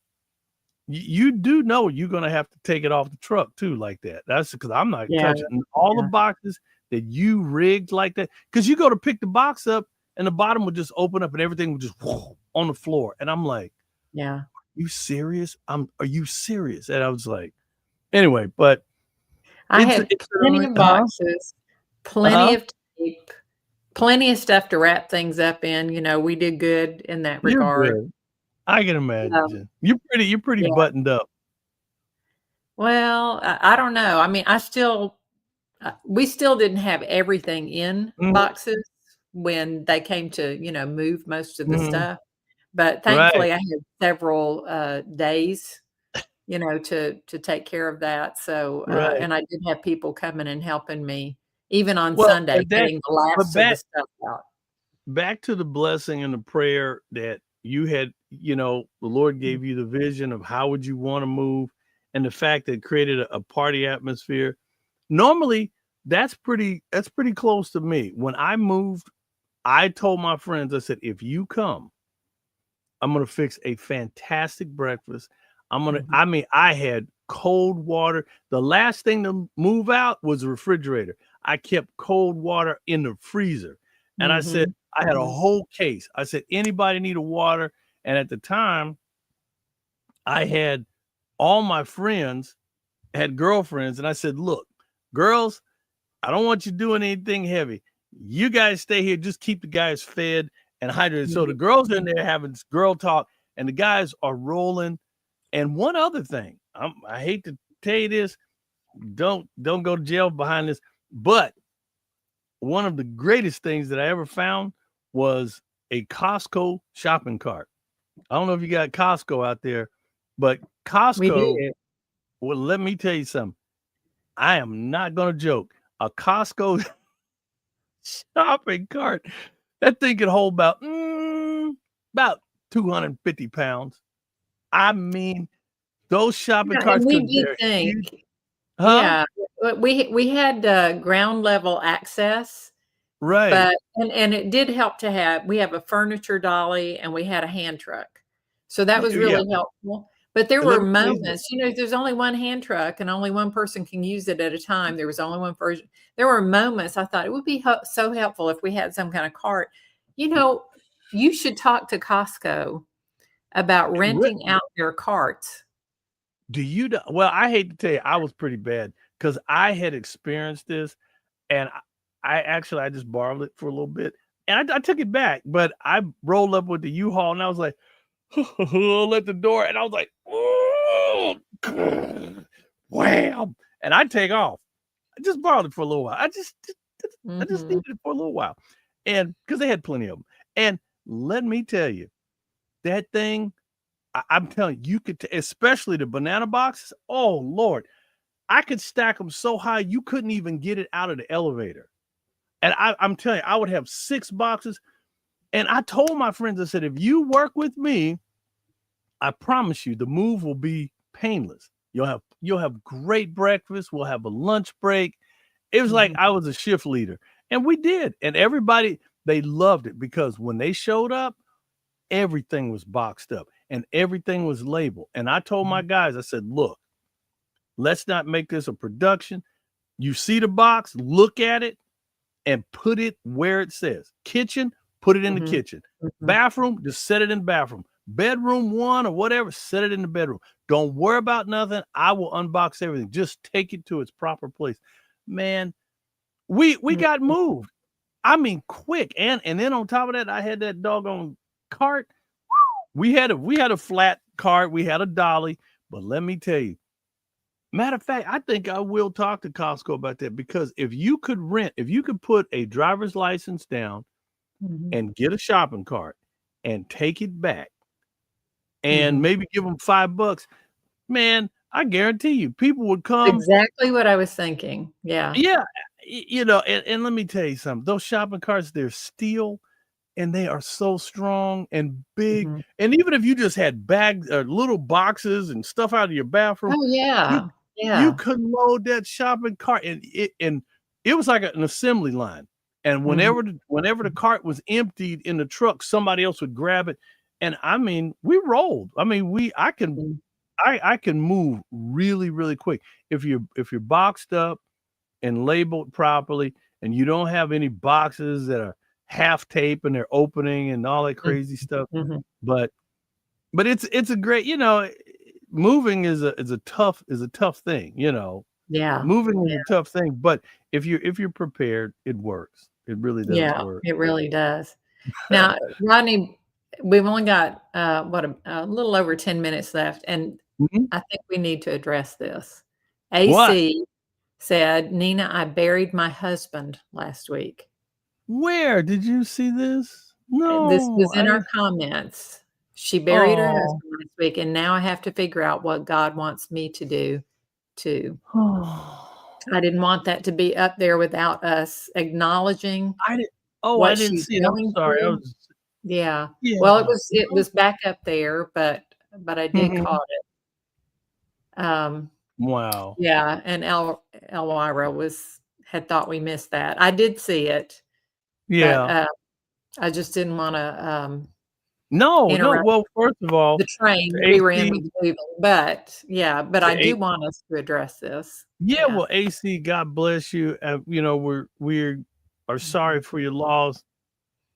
you do know you're going to have to take it off the truck too, like that. That's because I'm not touching all the boxes that you rigged like that. Because you go to pick the box up and the bottom would just open up and everything would just on the floor. And I'm like, are you serious? Are you serious? And I was like, anyway, but I had plenty of boxes, plenty of tape, plenty of stuff to wrap things up in. We did good in that regard. I can imagine. You're pretty buttoned up. Well, I don't know. I mean, we still didn't have everything in boxes when they came to, move most of the stuff. But thankfully I had several days, to take care of that. So, and I did have people coming and helping me even on Sunday, getting the last of the stuff out. Back to the blessing and the prayer that you had, the Lord gave you the vision of how would you want to move, and the fact that it created a party atmosphere. Normally, that's pretty close to me. When I moved, I told my friends, I said, if you come, I'm going to fix a fantastic breakfast. I had cold water. The last thing to move out was the refrigerator. I kept cold water in the freezer. And I said, I had a whole case. I said, anybody need a water? And at the time, I had all my friends had girlfriends. And I said, look, girls, I don't want you doing anything heavy. You guys stay here. Just keep the guys fed and hydrated. So the girls are in there having girl talk and the guys are rolling. And one other thing, I hate to tell you this, don't go to jail behind this, but one of the greatest things that I ever found was a Costco shopping cart. I don't know if you got Costco out there, but Costco, well, let me tell you something. I am not going to joke. A Costco shopping cart, that thing could hold about 250 pounds. I mean, those shopping carts. And we did think, yeah, we had ground level access, right? But and it did help to have. We have a furniture dolly and we had a hand truck, so that was really helpful. But there were moments, there's only one hand truck and only one person can use it at a time. There was only one version. There were moments I thought it would be so helpful if we had some kind of cart. You should talk to Costco about renting out their carts. Well, I hate to tell you, I was pretty bad because I had experienced this, and I just borrowed it for a little bit, and I took it back, but I rolled up with the U-Haul, and I was like, at the door, and I was like, oh, wham, and I take off. I just borrowed it for a little while. I just needed it for a little while, and because they had plenty of them. And let me tell you, that thing, I'm telling you, could, especially the banana boxes. Oh Lord, I could stack them so high you couldn't even get it out of the elevator. And I'm telling you, I would have 6 boxes. And I told my friends, I said, if you work with me, I promise you the move will be painless. You'll have great breakfast. We'll have a lunch break. It was like I was a shift leader. And we did. And everybody, they loved it because when they showed up, everything was boxed up and everything was labeled. And I told my guys, I said, look, let's not make this a production. You see the box, look at it, and put it where it says. Kitchen, put it in the kitchen. Bathroom, just set it in the bathroom. Bedroom 1 or whatever, set it in the bedroom. Don't worry about nothing. I will unbox everything. Just take it to its proper place. Man, we got moved. I mean, quick. And then on top of that, I had that doggone cart. We had a flat cart. We had a dolly. But let me tell you, matter of fact, I think I will talk to Costco about that, because if you could put a driver's license down and get a shopping cart and take it back and maybe give them $5, man, I guarantee you people would come. Exactly what I was thinking. Yeah. Yeah. And let me tell you something, those shopping carts, they're steel and they are so strong and big. And even if you just had bags or little boxes and stuff out of your bathroom, you could load that shopping cart, and it was like an assembly line. And whenever the cart was emptied in the truck, somebody else would grab it. And I mean, we rolled. I mean, I can move really, really quick if you're boxed up and labeled properly, and you don't have any boxes that are half tape and they're opening and all that crazy stuff. But it's a great, moving is a tough thing, Yeah. Moving is a tough thing, but if you're prepared, it works. It really does work. It really does. Now, Rodney, we've only got a little over 10 minutes left, and I think we need to address this. AC said, Nina, I buried my husband last week. Where did you see this? No, this was in our comments. She buried her husband last week, and now I have to figure out what God wants me to do too. I didn't want that to be up there without us acknowledging. I didn't see it. I'm sorry. Yeah. Well, it was back up there, but I did caught it. Wow. Yeah, and Elvira had thought we missed that. I did see it. Yeah. But, I just didn't want to No, no. interrupt Well, first of all, the train the that we were in AC, was moving, but yeah, but the I do A want us to address this. yeah, Yeah. well, AC, God bless you. You know, we are Mhm. sorry for your loss.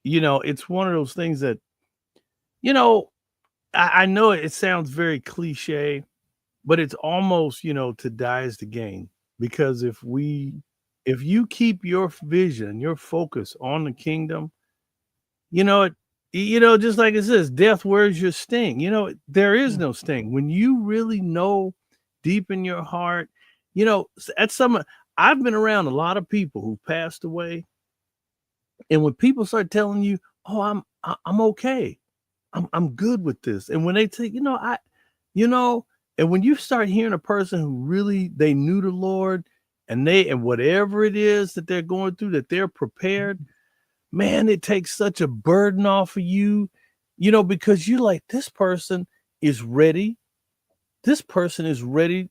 You know, it's one of those things that, you know, I know it sounds very cliche, but it's almost, you know, to die is to gain. Because if you keep your vision, your focus on the kingdom, you know, just like it says, death, where's your sting? You know, there is Mm. no sting. When you really know deep in your heart, you know, at some I've been around a lot of people who passed away, and when people start telling you, "Oh, I'm okay. I'm good with this." And when they say, you know, and when you start hearing a person who really they knew the Lord and whatever it is that they're going through, that they're prepared, man, it takes such a burden off of you, you know, because you're like, this person is ready. This person is ready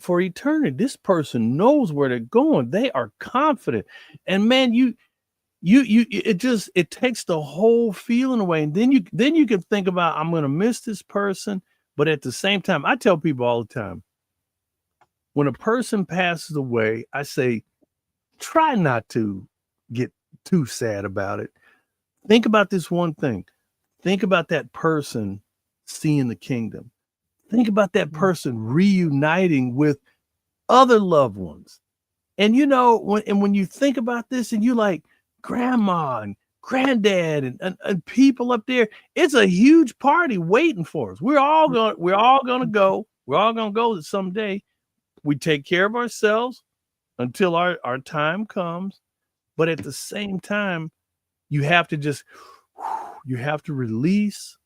for eternity. This person knows where they're going. They are confident. And man, it just it takes the whole feeling away. And then you can think about, I'm gonna miss this person. But at the same time, I tell people all the time, when a person passes away, I say, try not to get too sad about it. Think about this one thing. Think about that person seeing the kingdom. Think about that Mm. person reuniting with other loved ones. And you know, when you think about this and you like grandma and granddad and people up there, it's a huge party waiting for us. We're all gonna go. We're all gonna go someday. We take care of ourselves until our time comes. But at the same time, you have to just you have to release,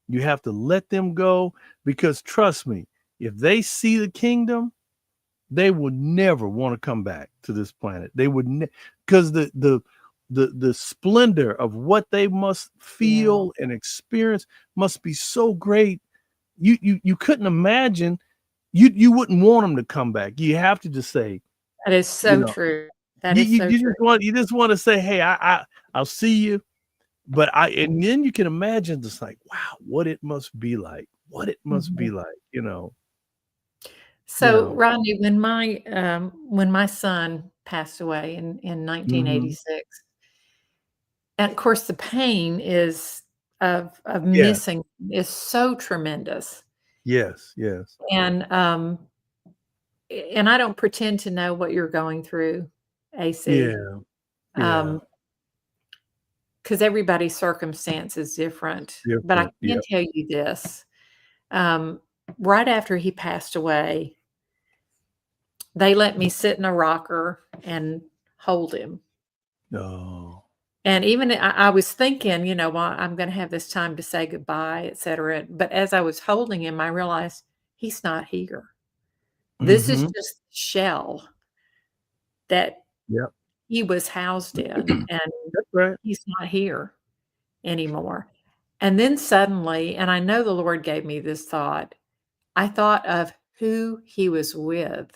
you have to let them go, because trust me, if they see the kingdom, they would never want to come back to this planet. They would because the splendor of what they must Yeah. feel and experience must be so great. You couldn't imagine. You wouldn't want them to come back. You have to just say, That is you so know, true. That is so true. you just want to say, hey, I'll see you. But and then you can imagine just like, wow, what it must be like. What it must Mhm. be like, you know. You So, know. Rodney, when my son passed away in Mhm. 1986, and of course, the pain is of Yeah. missing is so tremendous, Yes, yes. and, and I don't pretend to know what you're going through, AC, Yeah, yeah. um, 'cause everybody's circumstance is different, but I Different. can Yep. tell you this, um, right after he passed away, they let me sit in a rocker and hold him. Oh. And even I was thinking, well, I'm gonna have this time to say goodbye, etcetera, but as I was holding him, I realized he's not here. This is Mhm. just shell that Yep. he was housed in, and That's right. he's not here anymore. And then suddenly, and I know the Lord gave me this thought, I thought of who he was with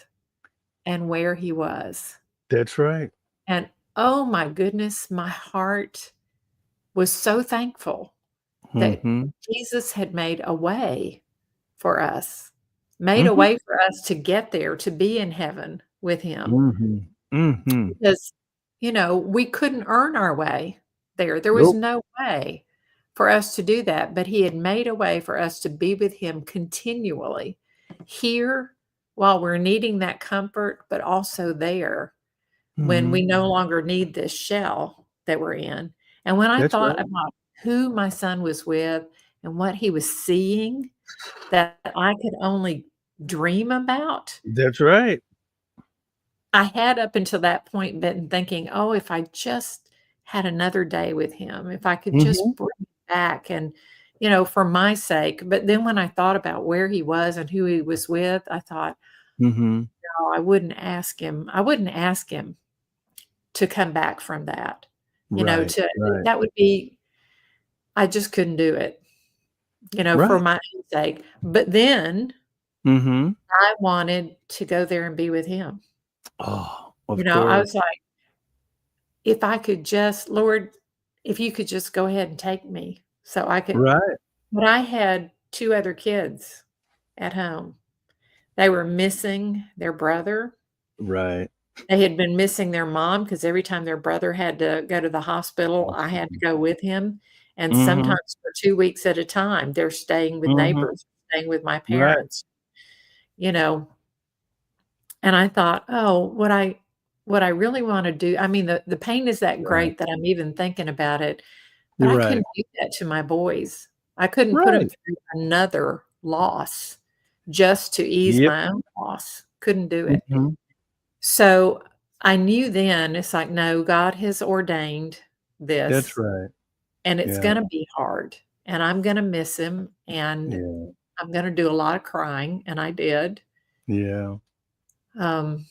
and where he was. That's right. And oh my goodness, my heart was so thankful that Mhm. Jesus had made a way for us, made a Mhm. way for us to get there, to be in heaven with him, Mhm. Mhm. because, we couldn't earn our way there. There was Nope. no way for us to do that, but he had made a way for us to be with him continually here while we're needing that comfort, but also there when we Mhm. no longer need this shell that we're in. And when I That's thought right. about who my son was with and what he was seeing that I could only dream about, That's right. I had up until that point been thinking, "Oh, if I just had another day with him, if I could Mhm. just bring him back and, for my sake." But then when I thought about where he was and who he was with, I thought, Mhm. "No, I wouldn't ask him to come back from that." Right, To right. that would be I just couldn't do it, for Right. my own sake. But then Mhm. I wanted to go there and be with him. Oh, of I course. was like, if I could just Lord, if you could just go ahead and take me. so I could. Right. But I had 2 other kids at home. They were missing their brother. Right. They had been missing their mom because every time their brother had to go to the hospital, I had to go with him, and Mhm. sometimes for 2 weeks at a time, they're staying with Mhm. neighbors, staying with my Right. parents, you know, and I thought, "Oh, what I really wanna do." I mean, the pain is that Right. great that I'm even thinking about it, but You're I right. couldn't do that to my boys. I couldn't put them Right. through another loss just to ease Yep. my own loss. Couldn't do it. Mhm. So, I knew then, it's like, "No, God has ordained That's this, right. and it's Yeah. gonna be hard, and I'm gonna miss him, and Yeah. I'm gonna do a lot of crying," and I did. Yeah. Um,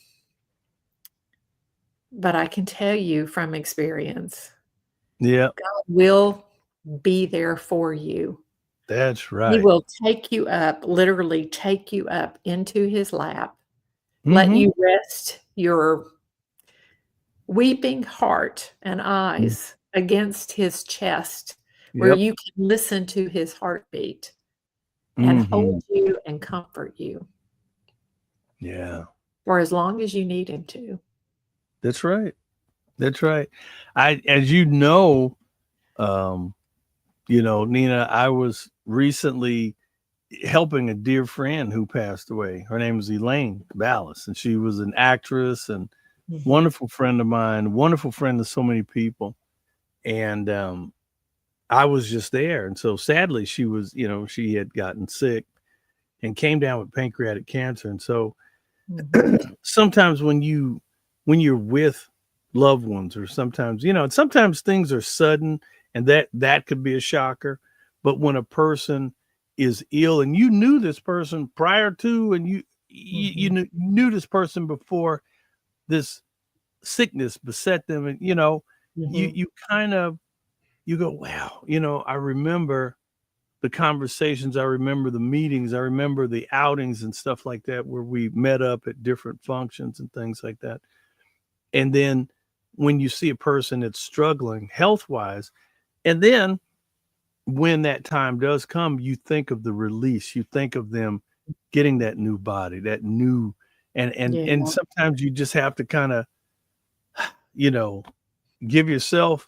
but I can tell you from experience, Yep. God will be there for you. That's He right. will take you up, literally take you up into his lap, let Mhm. you rest your weeping heart and Mm. eyes against his chest, where Yep. you can listen to his heartbeat and hold Mhm. you and comfort you Yeah. for as long as you need him to. That's right. That's right. As you know, um, Nina, I was recently helping a dear friend who passed away. Her name was Elaine Ballas, and she was an actress and Mhm. wonderful friend of mine, wonderful friend to so many people. And I was just there. And so sadly, she had gotten sick and came down with pancreatic cancer. And so Mhm. sometimes when you're with loved ones, or sometimes things are sudden, and that could be a shocker. But when a person is ill and you knew this person prior to, and Mhm. knew this person before this sickness beset them, and Mhm. you kind of, you go, wow, I remember the conversations, I remember the meetings, I remember the outings and stuff like that, where we met up at different functions and things like that. And then when you see a person that's struggling health-wise, and then when that time does come, you think of the release, you think of them getting that new body, that new, and Yeah. sometimes you just have to kinda, you know, give yourself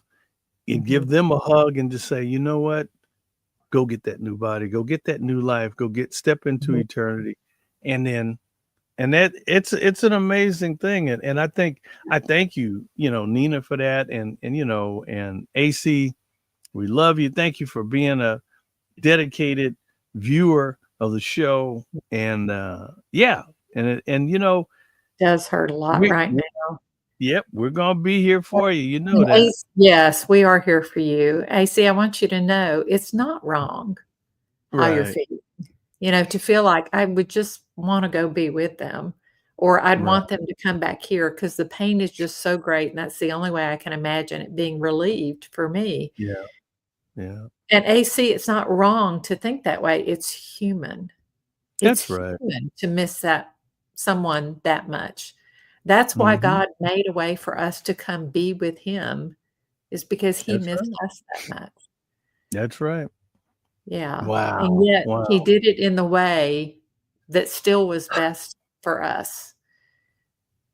and Mhm. give them a hug and just say, "You know what? Go get that new body, go get that new life, step into Mhm. eternity." And then that it's an amazing thing, and I thank you, Nina, for that, and AC, we love you. Thank you for being a dedicated viewer of the show, and yeah, and Does hurt a lot we right we now. yep, we're gonna be here for you. You know And that. Yes, we are here for you. AC, I want you to know it's not wrong how you're Right, feeling. To feel like I would just wanna go be with them, or I'd right. want them to come back here because the pain is just so great, and that's the only way I can imagine it being relieved for me. Yeah, yeah. And AC, it's not wrong to think that way, it's human. It's That's right. human to miss that someone that much. That's why Mhm. God made a way for us to come be with him, is because he That's missed right. us that much. That's right. Yeah, and Wow, yet he wow. did it in the way that still was best for us,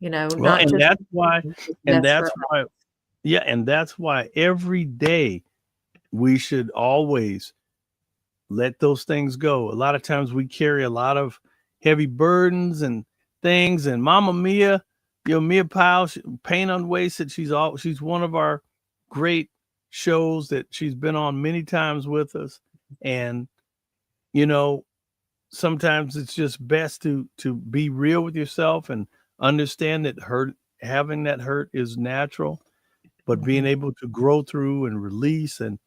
Well, not just was and best for that's why yeah, and that's why every day we should always let those things go. A lot of times we carry a lot of heavy burdens and things, and Mama Mia, Mia Powell, Pain Unwasted, she's one of our great shows that she's been on many times with us. And, you know, sometimes it's just best to be real with yourself and understand that having that hurt is natural, but being Mhm, able to grow through and release and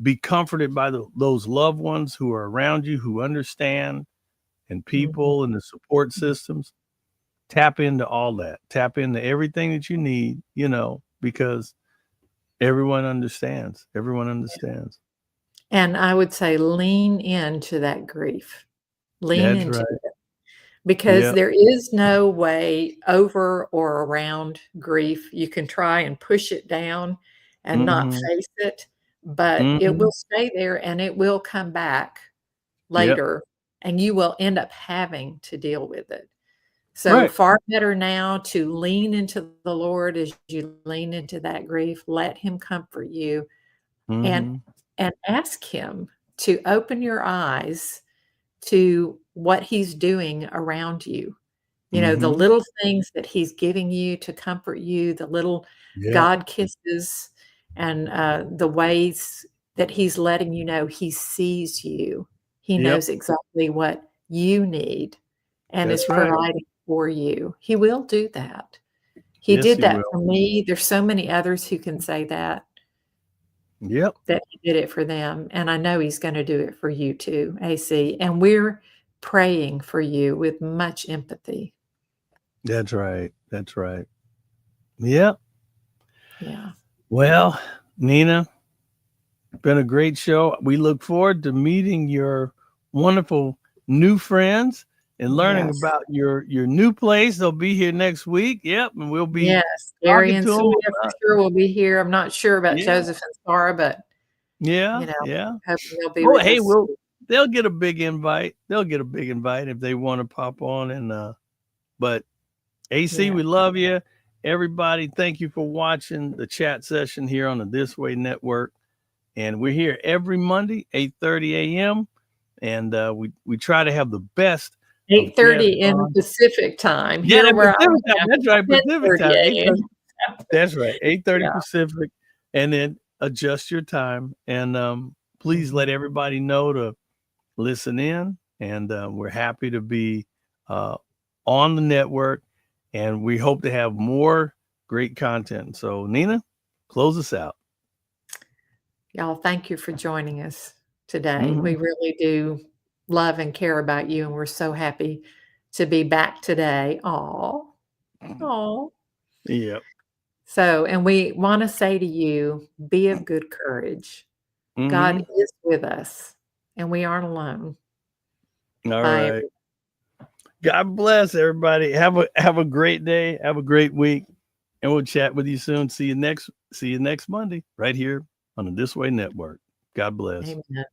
be comforted by those loved ones who are around you, who understand, and mhm, people and the support systems. Tap into all that. Tap into everything that you need, because everyone understands. Everyone understands. and I would say lean into that grief. Lean That's into right. it, because Yeah. there is no way over or around grief. You can try and push it down and not Mhm. face it, but it Mhm. will stay there and it will come back Yep. later, and you will end up having to deal with it. So Right. far better now to lean into the Lord as you lean into that grief. Let Him comfort you and Mhm. ask Him to open your eyes to what He's doing around you. You know, the Mhm. little things that He's giving you to comfort you, the little Yep. God kisses, and the ways that He's letting you know He sees you. He Yep. knows exactly what you need and is That's right. providing for you. He will do that. He Yes, did he that will. for me. There's so many others who can say Yep. that He did it for them, and I know He's gonna do it for you too, AC, and we're praying for you with much empathy. That's right. That's right. Yep. Yeah. Well, Nina, been a great show. We look forward to meeting your wonderful new friends and learning Yes. about your new place. They'll be here next week. Yep, and we'll be Yes. Gary talking and to them Sonia for about sure will be here. I'm not sure about yeah, Joseph and Sarah, but, yeah, you know, yeah. hoping they'll be Well, with hey, us. they'll get a big invite. They'll get a big invite if they want to pop on and but AC, Yeah. we love you. Everybody, thank you for watching the chat session here on the This Way Network. And we're here every Monday, 8:30 a.m. And we try to have the best of guests 8:30 in on. Pacific time. Yeah, Here that where I Pacific time. am, That's right, it's Pacific 10:30 time. 8:30. AM. That's right, 8:30 Yeah. Pacific. And then adjust your time. And please Mhm. let everybody know to listen in. And we're happy to be uh, on the network. And we hope to have more great content. So, Nina, close us out. Y'all, thank you for joining us today. Mhm. We really do love and care about you, and we're so happy to be back today. Aw. Aw. Yep. So, and we wanna say to you, be of good courage. God Mhm. is with us, and we aren't alone. All Bye, right. God bless everybody. Have a great day. Have a great week. And we'll chat with you soon. See you next Monday right here on the This Way Network. God bless. everyone. Amen.